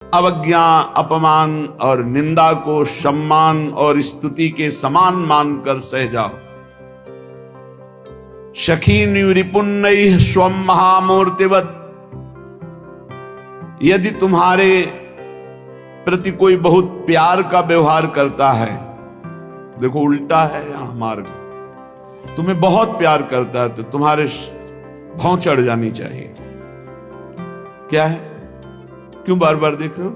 अवज्ञा, अपमान और निंदा को सम्मान और स्तुति के समान मानकर सह जाओ। शखीन रिपुन्नैः स्वं महामूर्तिवत्। यदि तुम्हारे प्रति कोई बहुत प्यार का व्यवहार करता है, देखो उल्टा है यहां मार्ग, तुम्हें बहुत प्यार करता है तो तुम्हारे भौं चढ़ जानी चाहिए। क्या है? क्यों बार बार देख रहे हो?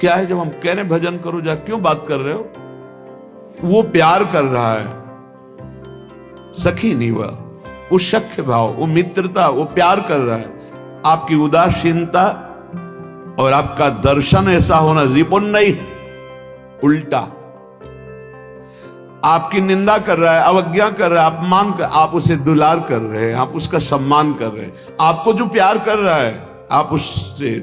क्या है? जब हम कह रहे भजन करो जा, क्यों बात कर रहे हो? वो प्यार कर रहा है, सखी नहीं, वो सख्य भाव, वो मित्रता, वो प्यार कर रहा है। आपकी उदासीनता और आपका दर्शन ऐसा होना, रिपुन नहीं, उल्टा। आपकी निंदा कर रहा है, अवज्ञा कर रहा है, अपमान कर, आप उसे दुलार कर रहे हैं, आप उसका सम्मान कर रहे हैं। आपको जो प्यार कर रहा है, आप उससे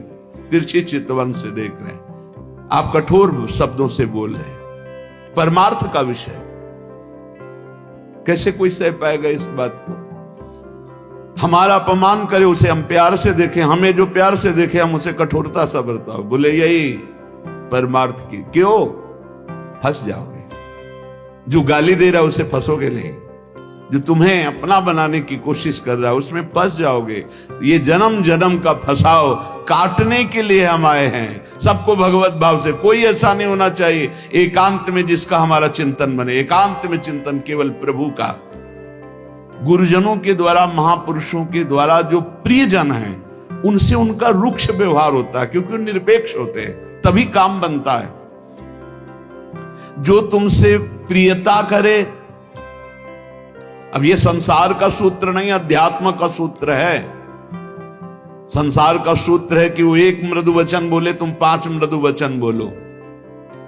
तिरछी चितवन से देख रहे हैं, आप कठोर शब्दों से बोल रहे हैं। परमार्थ का विषय कैसे कोई सह पाएगा इस बात को? हमारा अपमान करे उसे हम प्यार से देखें, हमें जो प्यार से देखे हम उसे कठोरता से बरताओ, बोले यही परमार्थ की। क्यों? फंस जाओगे। जो गाली दे रहा है उसे फंसोगे नहीं, जो तुम्हें अपना बनाने की कोशिश कर रहा है उसमें फंस जाओगे। ये जन्म जन्म का फंसाओ काटने के लिए हम आए हैं, सबको भगवत भाव से। कोई ऐसा नहीं होना चाहिए एकांत में जिसका हमारा चिंतन बने। एकांत में चिंतन केवल प्रभु का, गुरुजनों के द्वारा, महापुरुषों के द्वारा जो प्रियजन हैं उनसे उनका रुक्ष व्यवहार होता है, क्योंकि वो निरपेक्ष होते हैं, तभी काम बनता है। जो तुमसे प्रियता करे, अब ये संसार का सूत्र नहीं, अध्यात्म का सूत्र है। संसार का सूत्र है कि वो एक मृदु वचन बोले, तुम 5 मृदु वचन बोलो,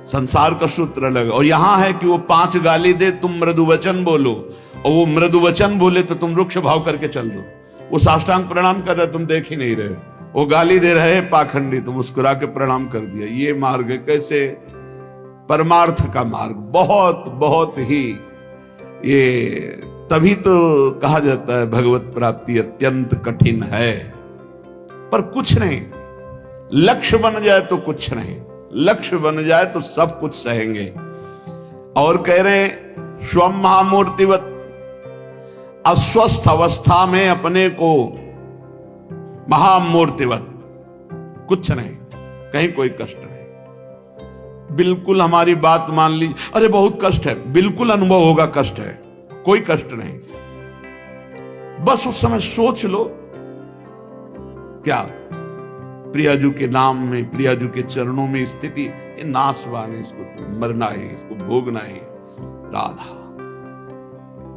संसार का सूत्र अलग। और यहां है कि वो 5 गाली दे, तुम मृदु वचन बोलो, और वो मृदु वचन बोले तो तुम रुक्ष भाव करके चल दो। वो साष्टांग प्रणाम कर रहे, तुम देख ही नहीं रहे, वो गाली दे रहे पाखंडी, तुम मुस्कुरा के प्रणाम कर दिया। ये मार्ग है कैसे? परमार्थ का मार्ग। बहुत बहुत ही, ये तभी तो कहा जाता है भगवत प्राप्ति अत्यंत कठिन है। पर कुछ नहीं, लक्ष्य बन जाए तो कुछ नहीं, लक्ष्य बन जाए तो सब कुछ सहेंगे। और कह रहे स्वम महामूर्तिवत, अस्वस्थ अवस्था में अपने को महामूर्तिवत, कुछ नहीं, कहीं कोई कष्ट नहीं। बिल्कुल हमारी बात मान ली, अरे बहुत कष्ट है, बिल्कुल अनुभव होगा कष्ट है, कोई कष्ट नहीं। बस उस समय सोच लो, क्या प्रियाजू के नाम में, प्रियाजू के चरणों में स्थिति, ये नाशवान है, इसको मरना है, इसको भोगना है, राधा।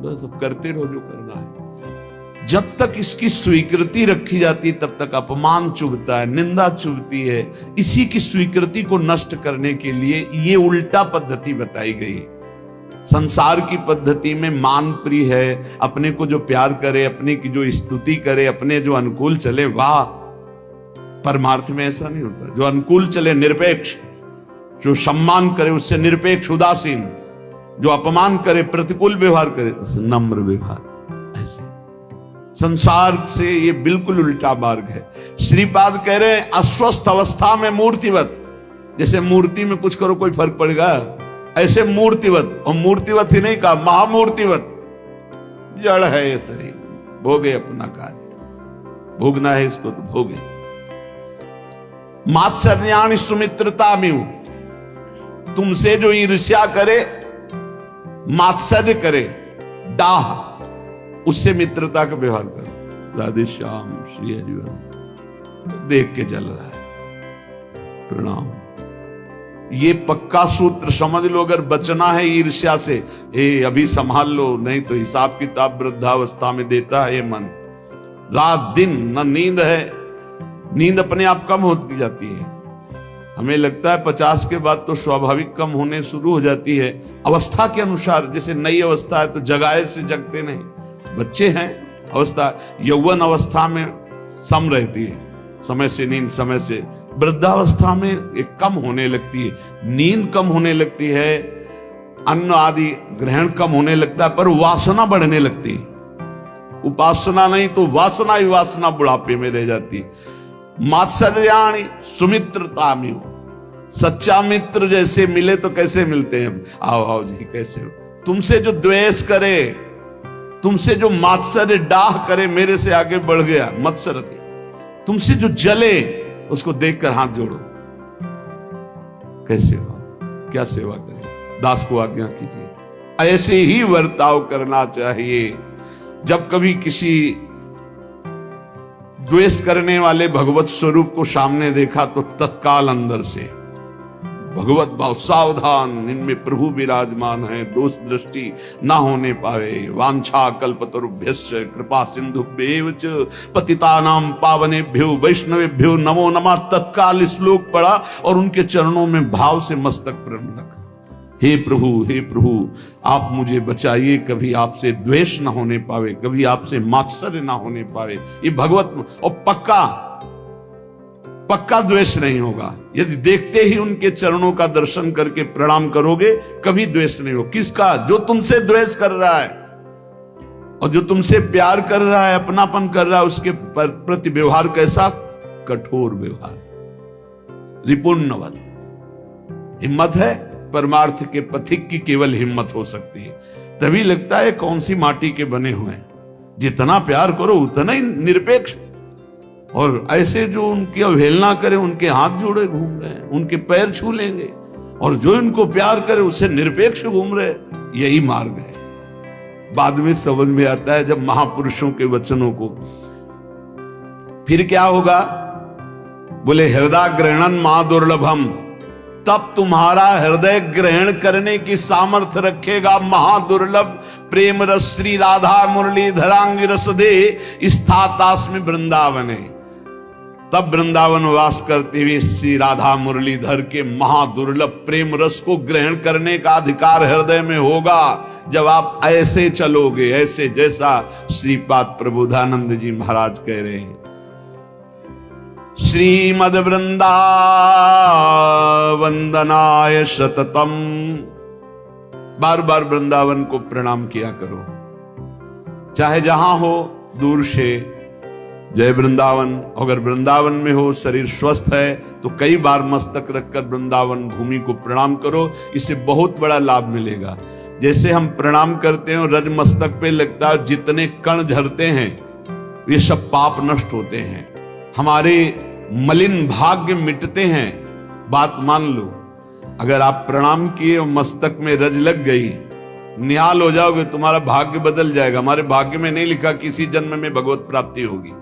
बस अब करते रहो जो करना है। जब तक इसकी स्वीकृति रखी जाती तब तक अपमान चुभता है, निंदा चुभती है। इसी की स्वीकृति को नष्ट करने के लिए ये उल्टा पद्धति बताई गई है। संसार की पद्धति में मान प्रिय है, अपने को जो प्यार करे, अपने की जो स्तुति करे, अपने जो अनुकूल चले, वाह। परमार्थ में ऐसा नहीं होता। जो अनुकूल चले निरपेक्ष, जो सम्मान करे उससे निरपेक्ष उदासीन, जो अपमान करे प्रतिकूल व्यवहार करे उससे नम्र व्यवहार। ऐसे संसार से ये बिल्कुल उल्टा मार्ग है। श्रीपाद कह रहे हैं अस्वस्थ अवस्था में मूर्तिवत, जैसे मूर्ति में कुछ करो कोई फर्क पड़ेगा, ऐसे मूर्तिवत। और मूर्तिवत ही नहीं कहा, महामूर्तिवत। जड़ है ये शरीर, भोगे अपना कार्य, भोगना है इसको तो भोगे। मात्सर्याणि सुमित्रता में, तुमसे जो ईर्ष्या करे, मात्सर्य करे, डाह, उससे मित्रता का व्यवहार करो। राधे श्याम श्री हरिवंश देख के चल रहा है, प्रणाम। ये पक्का सूत्र समझ लो, अगर बचना है ईर्ष्या से, अभी संभाल लो, नहीं तो हिसाब किताब वृद्धावस्था में देता है ये मन। रात दिन न नींद है, नींद अपने आप कम होती जाती है। हमें लगता है 50 के बाद तो स्वाभाविक कम होने शुरू हो जाती है, अवस्था के अनुसार। जैसे नई अवस्था है तो जगाए से जगते नहीं, बच्चे हैं, अवस्था यौवन अवस्था में सम रहती है, समय से नींद, समय से। वृद्धावस्था में एक कम होने लगती है, नींद कम होने लगती है, अन्न आदि ग्रहण कम होने लगता है, पर वासना बढ़ने लगती है। उपासना नहीं तो वासना ही वासना बुढ़ापे में रह जाती। मात्सर्याणि सुमित्रतामिव, सच्चा मित्र जैसे मिले तो कैसे मिलते हैं, आओ आओ जी कैसे हो। तुमसे जो द्वेष करे, तुमसे जो मात्सर्य डाह करे, मेरे से आगे बढ़ गया मत्सरते, तुमसे जो जले उसको देखकर हाथ जोड़ो। कैसे हो, क्या सेवा करें, दास को आज्ञा कीजिए। ऐसे ही वर्ताव करना चाहिए। जब कभी किसी द्वेष करने वाले भगवत स्वरूप को सामने देखा तो तत्काल अंदर से भगवत भाव, सावधान इनमें प्रभु विराजमान है, दोष दृष्टि ना होने पावे। वांछा कल्पतरुभ्यश्च कृपा सिंधुभ्येव च पतितानां पावनेभ्यो वैष्णवेभ्यो नमो नमः। तत्काल श्लोक पढ़ा और उनके चरणों में भाव से मस्तक प्रणत रखा। हे प्रभु आप मुझे बचाइए, कभी आपसे द्वेष ना होने पावे, कभी आपसे मात्सर्य ना होने पावे। ये भगवत, और पक्का द्वेष नहीं होगा। यदि देखते ही उनके चरणों का दर्शन करके प्रणाम करोगे, कभी द्वेष नहीं हो। किसका? जो तुमसे द्वेष कर रहा है, और जो तुमसे प्यार कर रहा है, अपनापन कर रहा है, उसके प्रति व्यवहार कैसा? कठोर व्यवहार, रिपुण्यवत। हिम्मत है, परमार्थ के पथिक की केवल हिम्मत हो सकती है। तभी लगता है कौन सी माटी के बने हुए हैं। जितना प्यार करो उतना ही निरपेक्ष, और ऐसे जो उनकी अवहेलना करे, उनके हाथ जोड़े घूम रहे हैं, उनके पैर छू लेंगे, और जो इनको प्यार करे उससे निरपेक्ष घूम रहे, यही मार्ग है। बाद में समझ में आता है जब महापुरुषों के वचनों को। फिर क्या होगा? बोले हृदय ग्रहणन महा दुर्लभम, तब तुम्हारा हृदय ग्रहण करने की सामर्थ्य रखेगा महादुर्लभ प्रेम रस श्री राधा मुरलीधरांग रस दे स्थातास्मि वृंदावने। तब वृंदावन वास करते हुए श्री राधा मुरलीधर के महादुर्लभ प्रेम रस को ग्रहण करने का अधिकार हृदय में होगा, जब आप ऐसे चलोगे, ऐसे जैसा श्रीपाद प्रबोधानंद जी महाराज कह रहे हैं। श्रीमद वृंदावंदनाय सततम। बार बार वृंदावन को प्रणाम किया करो, चाहे जहां हो, दूर से। जय वृंदावन। अगर वृंदावन में हो, शरीर स्वस्थ है, तो कई बार मस्तक रखकर वृंदावन भूमि को प्रणाम करो। इससे बहुत बड़ा लाभ मिलेगा। जैसे हम प्रणाम करते हैं, रज मस्तक पे लगता है, जितने कण झरते हैं ये सब पाप नष्ट होते हैं, हमारे मलिन भाग्य मिटते हैं। बात मान लो, अगर आप प्रणाम किए और मस्तक में रज लग गई, निहाल हो जाओगे, तुम्हारा भाग्य बदल जाएगा। हमारे भाग्य में नहीं लिखा किसी जन्म में भगवत प्राप्ति होगी।